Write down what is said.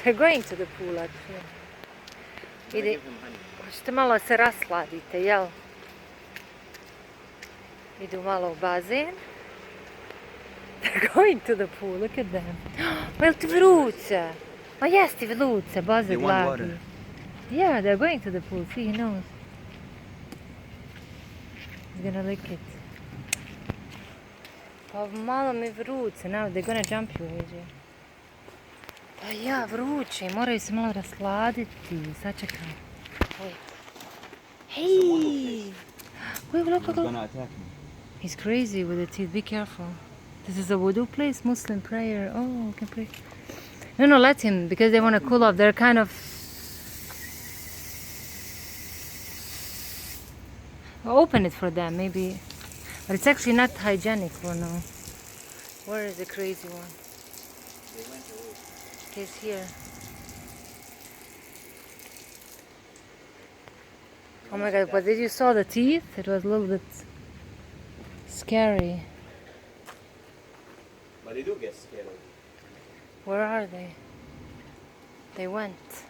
They're going to the pool actually. Ide, hoćete malo se rasladite, jel? Idu malo u bazen. They're going to the pool, look at them. Ma jel ti vruće? Ma jes ti vruće, baze gladi. Yeah, they're going to the pool, see, he knows. He's gonna lick it. Pa malo mi vruće, now they're gonna jump you, AJ. Pa ja, vruće, moraju se malo rasladiti, sačekaj. Wait. Hey! Wait, look, look, look. He's crazy with the teeth, be careful. This is a wudu place, Muslim prayer. Oh, we can pray. No, no, let him, because they want to cool off. They're kind of... I'll open it for them, maybe. But it's actually not hygienic for now. Where is the crazy one? They went away. He's here. Oh my god, but did you saw the teeth? It was a little bit scary. But they do get scared of you. Where are they? They went.